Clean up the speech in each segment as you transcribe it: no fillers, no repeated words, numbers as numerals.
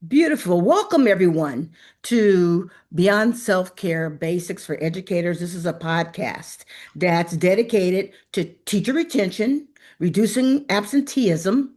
Beautiful. Welcome, everyone, to Beyond Self-Care Basics for Educators. This is a podcast that's dedicated to teacher retention, reducing absenteeism,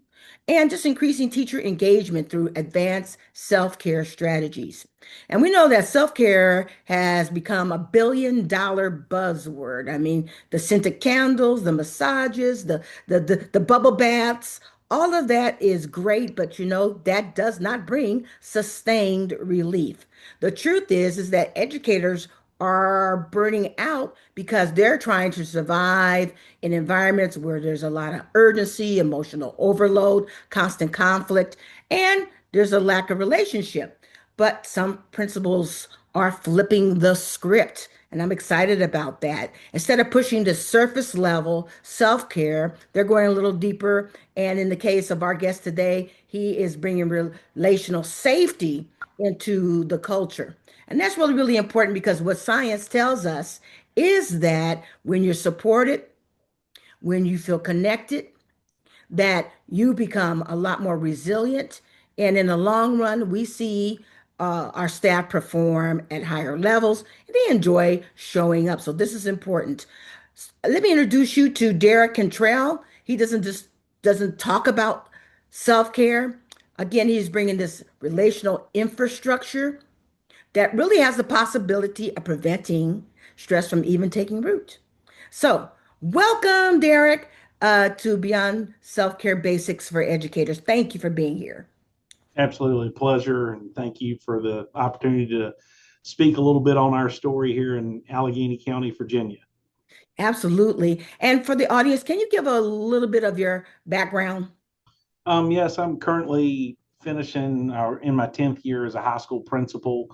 and just increasing teacher engagement through advanced self-care strategies. And we know that self-care has become a billion-dollar buzzword. I mean, the scented candles, the massages, the bubble baths, all of that is great, but that does not bring sustained relief. The truth is that educators are burning out because they're trying to survive in environments where there's a lot of urgency, emotional overload, constant conflict, and there's a lack of relationship. But some principals are flipping the script. And I'm excited about that. Instead of pushing the surface level self care, they're going a little deeper. And in the case of our guest today, he is bringing relational safety into the culture. And that's really, really important because what science tells us is that when you're supported, when you feel connected, that you become a lot more resilient. And in the long run, we see our staff perform at higher levels and they enjoy showing up. So this is important. Let me introduce you to Derek Contrell. He doesn't talk about self-care. Again, he's bringing this relational infrastructure that really has the possibility of preventing stress from even taking root. So, welcome, Derek, to Beyond Self Care Basics for Educators. Thank you for being here. Absolutely pleasure, and thank you for the opportunity to speak a little bit on our story here in Allegheny County, Virginia. Absolutely. And for the audience, can you give a little bit of your background? Yes, I'm currently finishing in my 10th year as a high school principal.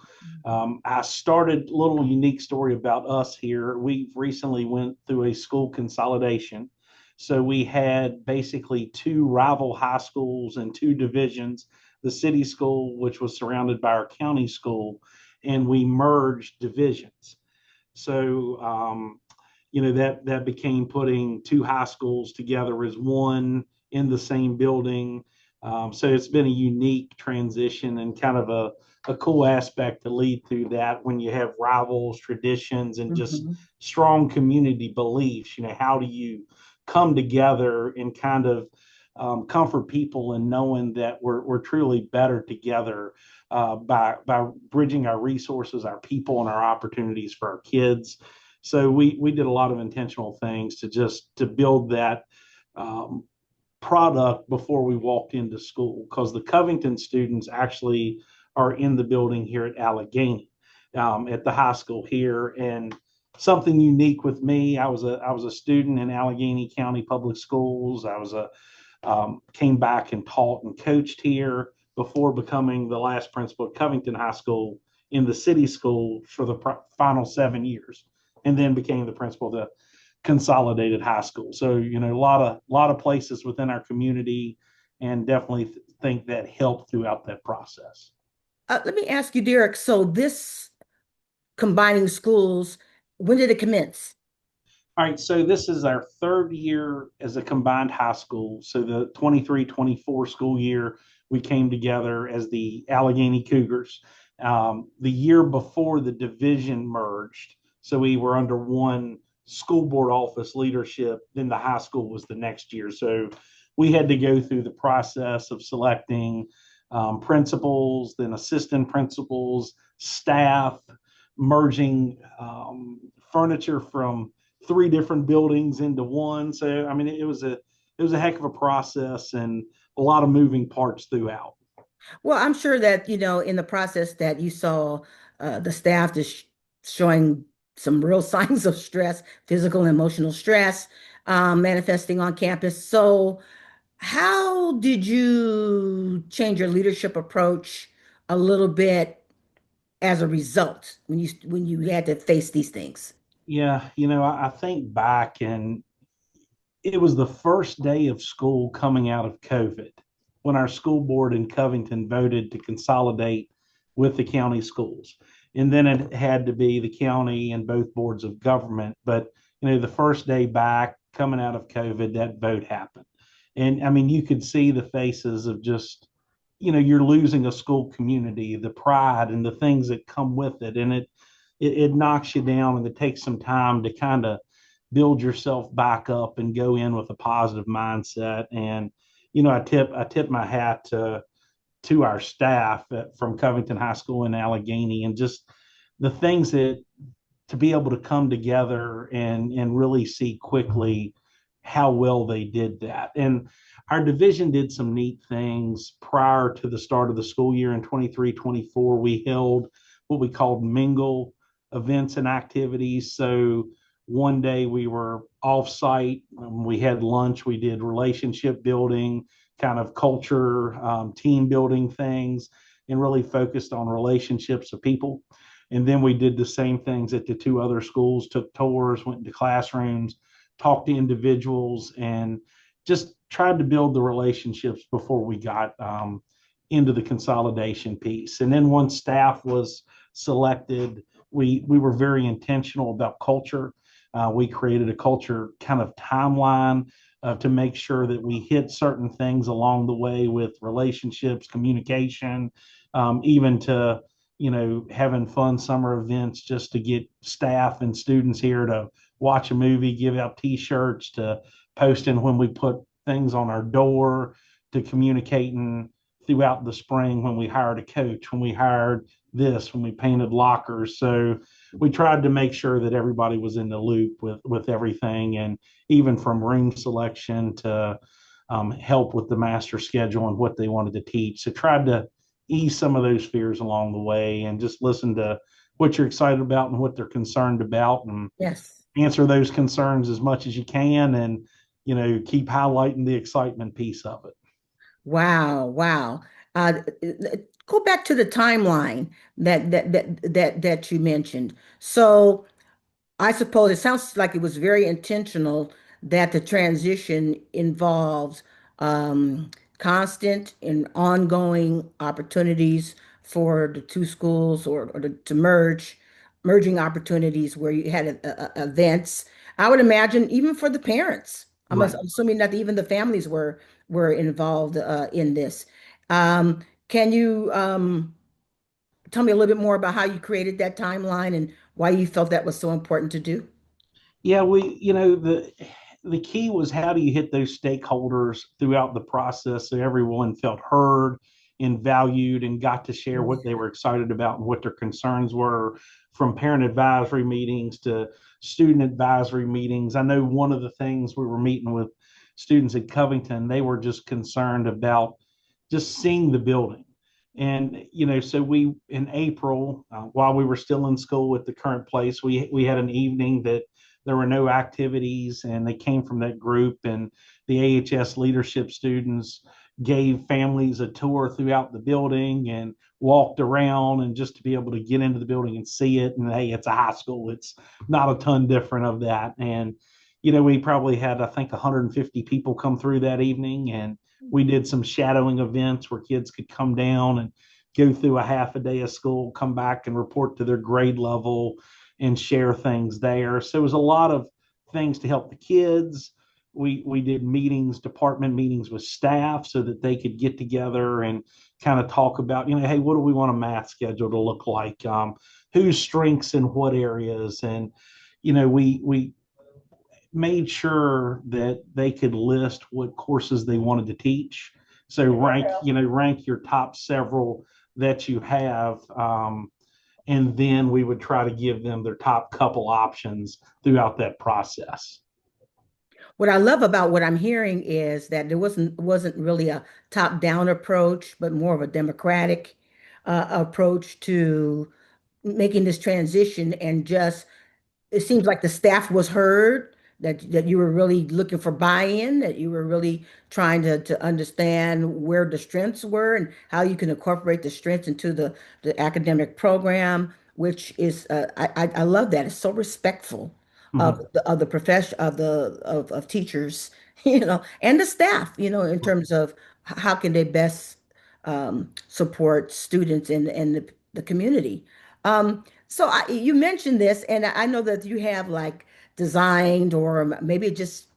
I started a little unique story about us here. We recently went through a school consolidation. So we had basically two rival high schools and two divisions, the city school, which was surrounded by our county school, and we merged divisions. So, that became putting two high schools together as one in the same building. So it's been a unique transition and kind of a cool aspect to lead through that when you have rivals, traditions, and just Mhm. strong community beliefs. How do you come together and kind of comfort people and knowing that we're truly better together by bridging our resources, our people, and our opportunities for our kids. So we did a lot of intentional things to build that um, product before we walked into school, because the Covington students actually are in the building here at Allegheny, at the high school here. And something unique with me, I was a student in Allegheny County Public Schools. I was a came back and taught and coached here before becoming the last principal at Covington High School in the city school for the final 7 years, and then became the principal of the consolidated high school. So a lot of places within our community, and definitely think that helped throughout that process. Let me ask you, Derek. So, this combining schools, when did it commence? All right, so this is our third year as a combined high school. So the 23-24 school year, we came together as the Allegheny Cougars. The year before the division merged, so we were under one school board office leadership, then the high school was the next year. So we had to go through the process of selecting principals, then assistant principals, staff, merging furniture from three different buildings into one. So I mean, it was a heck of a process and a lot of moving parts throughout. Well, I'm sure that, in the process that you saw the staff just showing some real signs of stress, physical and emotional stress, manifesting on campus. So, how did you change your leadership approach a little bit as a result when you had to face these things? Yeah, I think back, and it was the first day of school coming out of COVID when our school board in Covington voted to consolidate with the county schools. And then it had to be the county and both boards of government. But, the first day back coming out of COVID, that vote happened. And I mean, you could see the faces of just, you're losing a school community, the pride and the things that come with it, and it knocks you down, and it takes some time to kind of build yourself back up and go in with a positive mindset. And I tip my hat to our staff from Covington High School in Allegheny, and just the things that to be able to come together and really see quickly how well they did that. And our division did some neat things prior to the start of the school year in 23-24. We held what we called mingle events and activities. So one day we were off site, we had lunch, we did relationship building, kind of culture, team building things, and really focused on relationships of people. And then we did the same things at the two other schools, took tours, went into classrooms, talked to individuals, and just tried to build the relationships before we got into the consolidation piece. And then once staff was selected, we were very intentional about culture. We created a culture kind of timeline to make sure that we hit certain things along the way with relationships, communication, even to having fun summer events just to get staff and students here to watch a movie, give out T-shirts, to posting when we put things on our door, to communicating throughout the spring when we hired a coach, when we hired this, when we painted lockers. So we tried to make sure that everybody was in the loop with everything, and even from ring selection to help with the master schedule and what they wanted to teach. So tried to ease some of those fears along the way and just listen to what you're excited about and what they're concerned about, and Yes. answer those concerns as much as you can, and keep highlighting the excitement piece of it. Wow, wow. Go back to the timeline that you mentioned. So I suppose it sounds like it was very intentional that the transition involves constant and ongoing opportunities for the two schools, or to merging opportunities where you had events. I would imagine even for the parents. Right. Assuming that even the families were involved in this. Can you tell me a little bit more about how you created that timeline and why you felt that was so important to do? Yeah, the key was, how do you hit those stakeholders throughout the process so everyone felt heard and valued and got to share what they were excited about and what their concerns were, from parent advisory meetings to student advisory meetings. I know one of the things we were meeting with students at Covington, they were just concerned about just seeing the building. And so we, in April, while we were still in school at the current place, we had an evening that there were no activities, and they came from that group, and the AHS leadership students gave families a tour throughout the building and walked around, and just to be able to get into the building and see it. And hey, it's a high school, it's not a ton different of that. And we probably had, I think, 150 people come through that evening, and we did some shadowing events where kids could come down and go through a half a day of school, come back and report to their grade level and share things there. So it was a lot of things to help the kids. We did meetings, department meetings with staff, so that they could get together and kind of talk about, hey, what do we want a math schedule to look like? Whose strengths in what areas? And we made sure that they could list what courses they wanted to teach. So rank your top several that you have, and then we would try to give them their top couple options throughout that process. What I love about what I'm hearing is that there wasn't really a top-down approach, but more of a democratic approach to making this transition, and just it seems like the staff was heard, that you were really looking for buy-in, that you were really trying to understand where the strengths were and how you can incorporate the strengths into the academic program, which is I love that. It's so respectful Mm-hmm. of the profession of teachers, and the staff, in terms of how can they best support students in the community. So you mentioned this, and I know that you have like designed, or maybe it just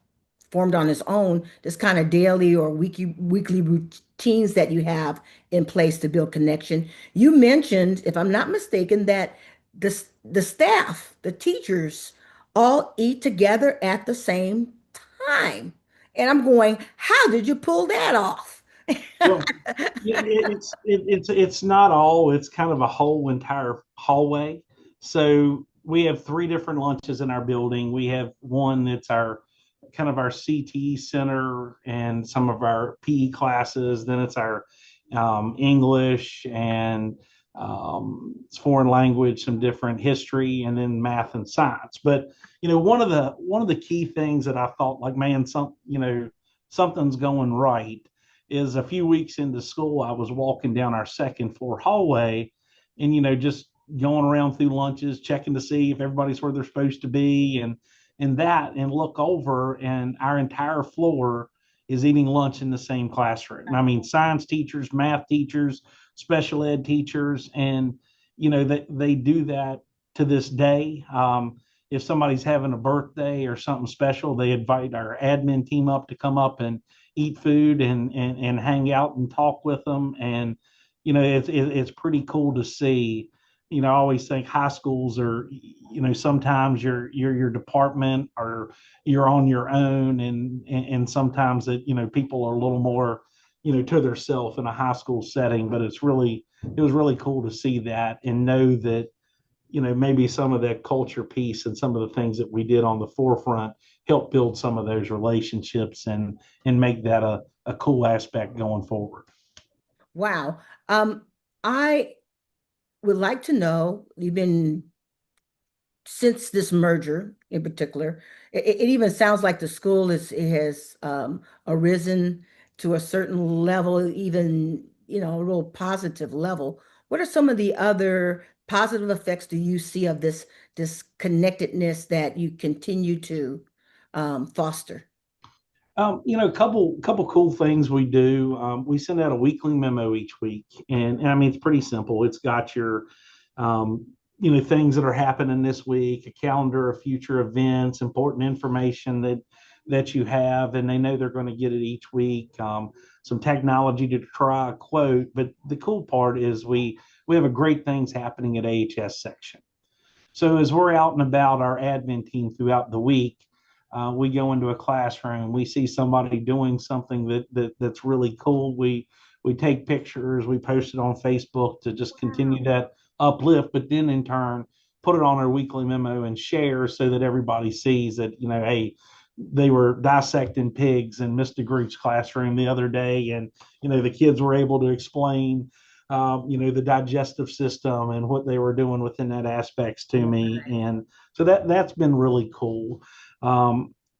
formed on its own, this kind of daily or weekly routines that you have in place to build connection. You mentioned, if I'm not mistaken, that the staff, the teachers, all eat together at the same time. And I'm going, how did you pull that off? Well, it's not all. It's kind of a whole entire hallway. So we have three different lunches in our building. We have one that's our kind of our CT center and some of our PE classes. Then it's our English and foreign language, some different history, and then math and science. But one of the key things that I thought, like, man, something's going right is a few weeks into school, I was walking down our second floor hallway and, just going around through lunches, checking to see if everybody's where they're supposed to be and look over and our entire floor is eating lunch in the same classroom. I mean, science teachers, math teachers, special ed teachers, and, they do that to this day. If somebody's having a birthday or something special, they invite our admin team up to come up and eat food and hang out and talk with them. And it's pretty cool to see. I always think high schools are, sometimes you're your department or you're on your own, and sometimes that people are a little more to themselves in a high school setting. But it was really cool to see that and know that maybe some of that culture piece and some of the things that we did on the forefront help build some of those relationships and make that a cool aspect going forward. Wow. I would like to know, you've been since this merger in particular, it even sounds like the school it has arisen to a certain level, even, a real positive level. What are some of the other positive effects do you see of this connectedness that you continue to foster? A couple cool things we do. We send out a weekly memo each week, and I mean it's pretty simple. It's got your things that are happening this week, a calendar of future events, important information that you have, and they know they're going to get it each week. Some technology to try a quote, but the cool part is we have a great things happening at AHS section. So as we're out and about, our admin team throughout the week, we go into a classroom, we see somebody doing something that's really cool. We take pictures, we post it on Facebook to just continue that uplift, but then in turn put it on our weekly memo and share so that everybody sees that, hey, they were dissecting pigs in Mr. Groot's classroom the other day, and the kids were able to explain the digestive system and what they were doing within that aspects to me. And so that's been really cool.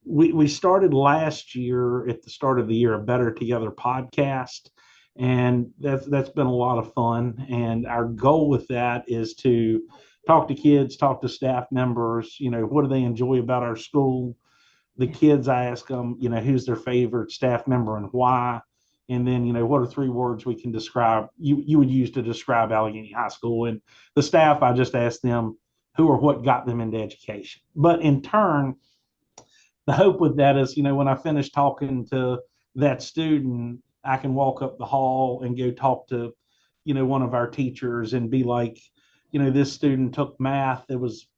We started last year at the start of the year a Better Together podcast, and that's been a lot of fun. And our goal with that is to talk to kids, talk to staff members. What do they enjoy about our school? The kids, I ask them, who's their favorite staff member and why. And then, what are three words we can describe you would use to describe Allegheny High School? And the staff, I just ask them who or what got them into education. But in turn, the hope with that is, when I finish talking to that student, I can walk up the hall and go talk to, one of our teachers and be like, this student took math.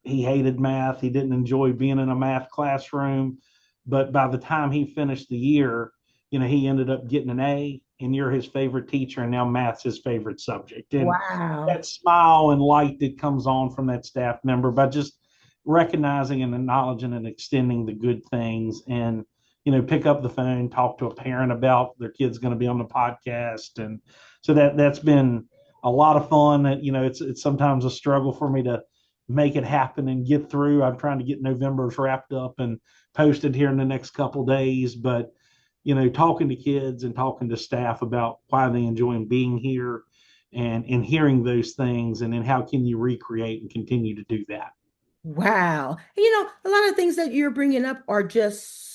He hated math. He didn't enjoy being in a math classroom. But by the time he finished the year, he ended up getting an A, and you're his favorite teacher, and now math's his favorite subject. And Wow. that smile and light that comes on from that staff member by just recognizing and acknowledging and extending the good things, and pick up the phone, talk to a parent about their kid's going to be on the podcast. And so that's been a lot of fun. That it's sometimes a struggle for me to make it happen and get through. I'm trying to get November's wrapped up and posted here in the next couple days. But talking to kids and talking to staff about why they enjoy being here, and hearing those things, and then how can you recreate and continue to do that. Wow. A lot of things that you're bringing up are just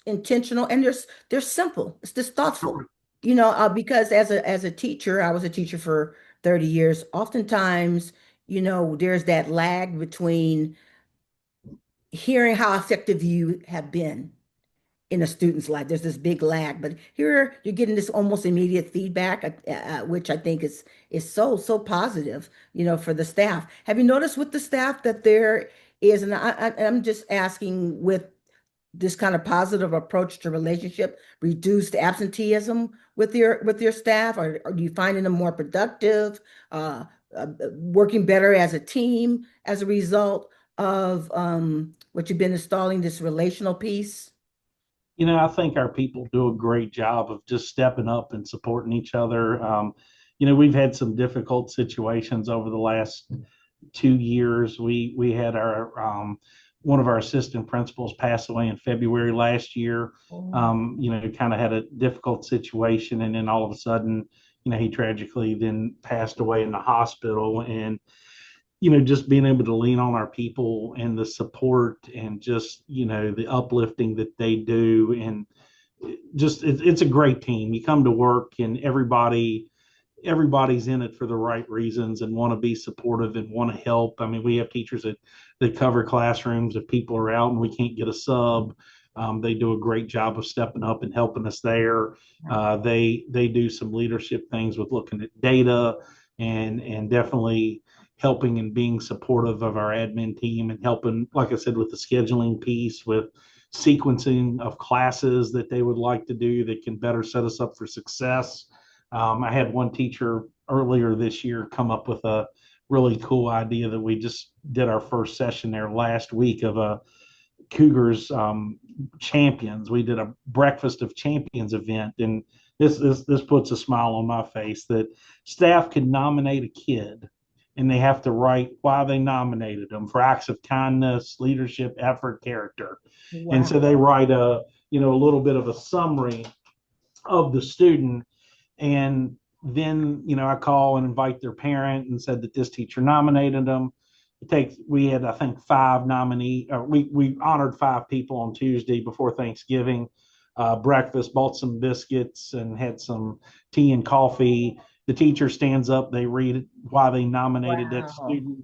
intentional and they're simple. It's just thoughtful. Sure. Because as a teacher, I was a teacher for 30 years. Oftentimes, there's that lag between hearing how effective you have been in a student's life. There's this big lag, but here you're getting this almost immediate feedback, which I think is so positive, for the staff. Have you noticed with the staff that there is, and I'm just asking, with this kind of positive approach to relationship, reduced absenteeism with your staff? Or are you finding them more productive, uh, working better as a team as a result of what you've been installing, this relational piece? I think our people do a great job of just stepping up and supporting each other. We've had some difficult situations over the last 2 years. We had our one of our assistant principals pass away in February last year. Oh, Kind of had a difficult situation, and then all of a sudden, he tragically then passed away in the hospital. And just being able to lean on our people and the support and just, the uplifting that they do. And it's a great team. You come to work and everybody's in it for the right reasons and want to be supportive and want to help. I mean, we have teachers that cover classrooms if people are out and we can't get a sub. They do a great job of stepping up and helping us there. They do some leadership things with looking at data and definitely helping and being supportive of our admin team and helping, like I said, with the scheduling piece, with sequencing of classes that they would like to do that can better set us up for success. I had one teacher earlier this year come up with a really cool idea that we just did our first session there last week of a Cougars champions. We did a breakfast of champions event, and this puts a smile on my face that staff can nominate a kid, and they have to write why they nominated them for acts of kindness, leadership, effort, character, and so wow. they write a little bit of a summary of the student. And then, I call and invite their parent and said that this teacher nominated them. We had, I think, five nominee, we honored five people on Tuesday before Thanksgiving. Breakfast, bought some biscuits and had some tea and coffee. The teacher stands up, they read why they nominated that Wow. student,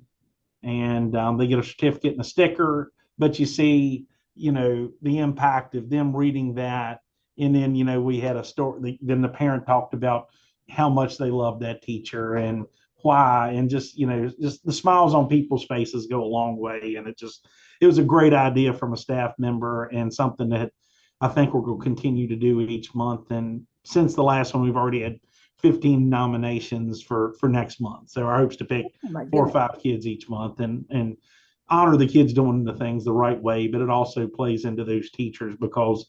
and they get a certificate and a sticker. But you see, the impact of them reading that. And then, we had a story. Then the parent talked about how much they loved that teacher and why, and just the smiles on people's faces go a long way. And it was a great idea from a staff member and something that I think we're going to continue to do each month. And since the last one, we've already had 15 nominations for next month. So our hopes to pick Oh my four or goodness. five kids each month and honor the kids doing the things the right way. But it also plays into those teachers because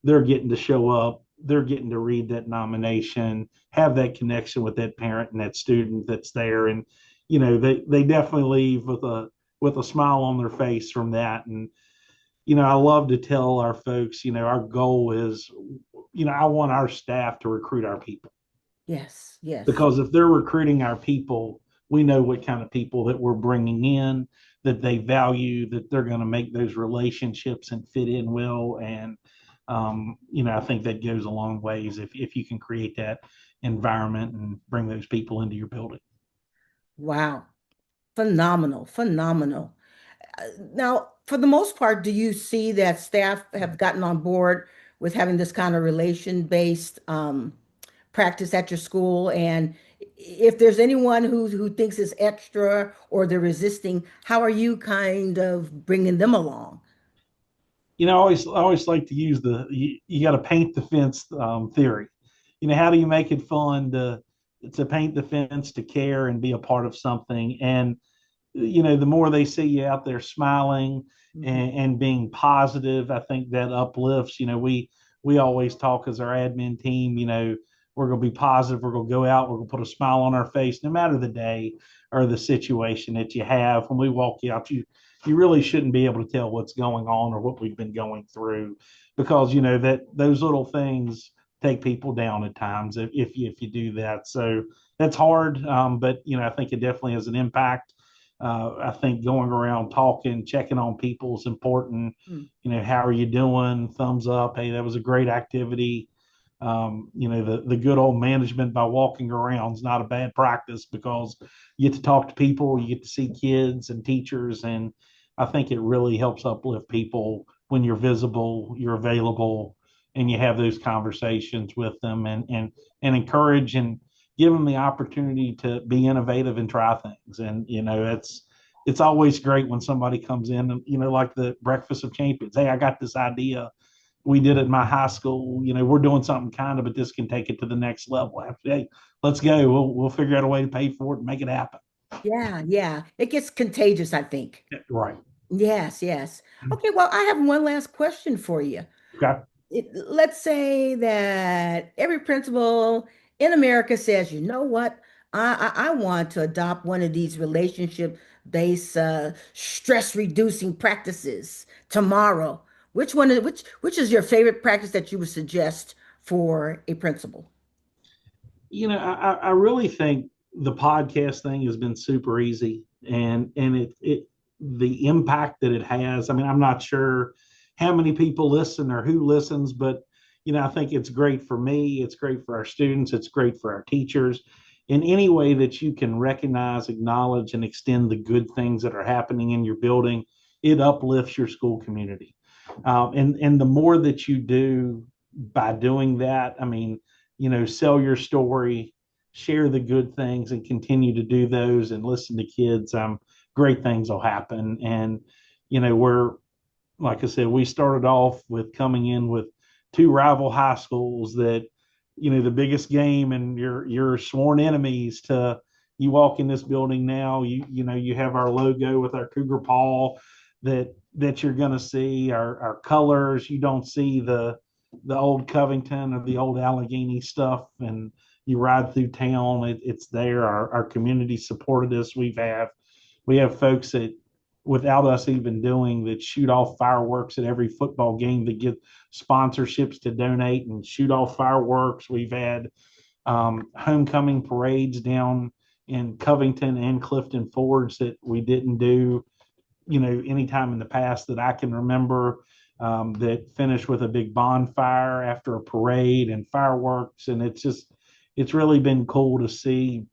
they're getting to show up, they're getting to read that nomination, have that connection with that parent and that student that's there. And they definitely leave with a smile on their face from that. And I love to tell our folks, our goal is, I want our staff to recruit our people, Yes, yes. because if they're recruiting our people, we know what kind of people that we're bringing in, that they value, that they're going to make those relationships and fit in well. And I think that goes a long ways if you can create that environment and bring those people into your building. Wow. Phenomenal, phenomenal. Now, for the most part, do you see that staff have gotten on board with having this kind of relation-based practice at your school? And if there's anyone who thinks it's extra or they're resisting, how are you kind of bringing them along? I always like to use you got to paint the fence theory. How do you make it fun to paint the fence, to care and be a part of something? And the more they see you out there smiling Mhm. and being positive, I think that uplifts. We always talk as our admin team. We're going to be positive. We're going to go out. We're going to put a smile on our face, no matter the day or the situation that you have. When we walk you out, you really shouldn't be able to tell what's going on or what we've been going through, because that those little things take people down at times if you do that. So that's hard, but I think it definitely has an impact. I think going around talking, checking on people is important. Mm. How are you doing? Thumbs up. Hey, that was a great activity. The good old management by walking around is not a bad practice, because you get to talk to people, you get to see kids and teachers, and I think it really helps uplift people when you're visible, you're available, and you have those conversations with them, and encourage and give them the opportunity to be innovative and try things. And it's always great when somebody comes in and like the Breakfast of Champions. Hey, I got this idea. We did it in my high school. We're doing something kind of, but this can take it to the next level. Hey, let's go. We'll figure out a way to pay for it and make it happen. Yeah, yeah. It gets contagious, I think. Right. Yes, yes. Okay, well, I have one last question for you. Okay. Let's say that every principal in America says, you know what, I want to adopt one of these relationship-based stress-reducing practices tomorrow. Which is your favorite practice that you would suggest for a principal? I really think the podcast thing has been super easy, and it the impact that it has. I mean, I'm not sure how many people listen or who listens, but I think it's great for me. It's great for our students. It's great for our teachers. In any way that you can recognize, acknowledge, and extend the good things that are happening in your building, it uplifts your school community. And the more that you do by doing that, I mean, sell your story, share the good things, and continue to do those and listen to kids. Great things will happen. And we're like I said, we started off with coming in with two rival high schools that the biggest game and your sworn enemies to you walk in this building now, you have our logo with our cougar paw that you're going to see our colors. You don't see the old Covington or the old Allegheny stuff, and you ride through town, it's there. Our community supported us. We have folks that, without us even doing, that shoot off fireworks at every football game, that get sponsorships to donate and shoot off fireworks. We've had homecoming parades down in Covington and Clifton Forge that we didn't do, anytime in the past that I can remember, that finished with a big bonfire after a parade and fireworks. And it's really been cool to see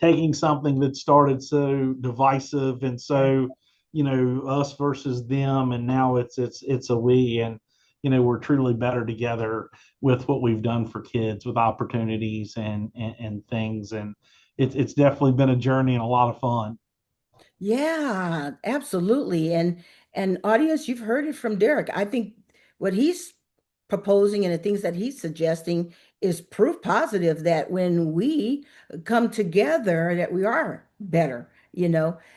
taking something that started so divisive and so, us versus them, and now it's a we, and we're truly better together with what we've done for kids, with opportunities and things. And it's definitely been a journey and a lot of fun. Yeah, absolutely. And audience, you've heard it from Derek. I think what he's proposing and the things that he's suggesting is proof positive that when we come together, that we are better,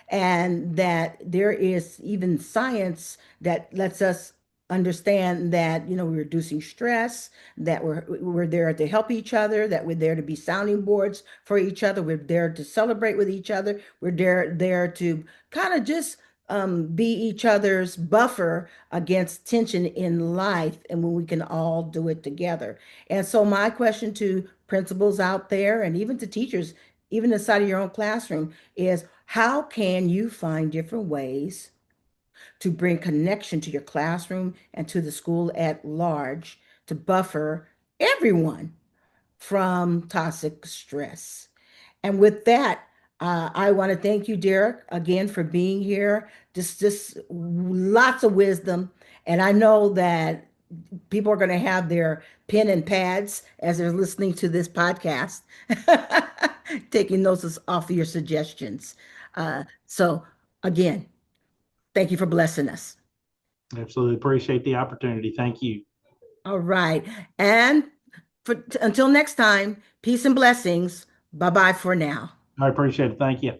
and that there is even science that lets us understand that, we're reducing stress, that we're there to help each other, that we're there to be sounding boards for each other, we're there to celebrate with each other, we're there to kind of just be each other's buffer against tension in life, and when we can all do it together. And so my question to principals out there and even to teachers, even inside of your own classroom, is how can you find different ways to bring connection to your classroom and to the school at large to buffer everyone from toxic stress? And with that, I want to thank you, Derek, again for being here. Just lots of wisdom. And I know that people are going to have their pen and pads as they're listening to this podcast, taking notes off of your suggestions. So, again, thank you for blessing us. Absolutely appreciate the opportunity. Thank you. All right. And until next time, peace and blessings. Bye bye for now. I appreciate it. Thank you.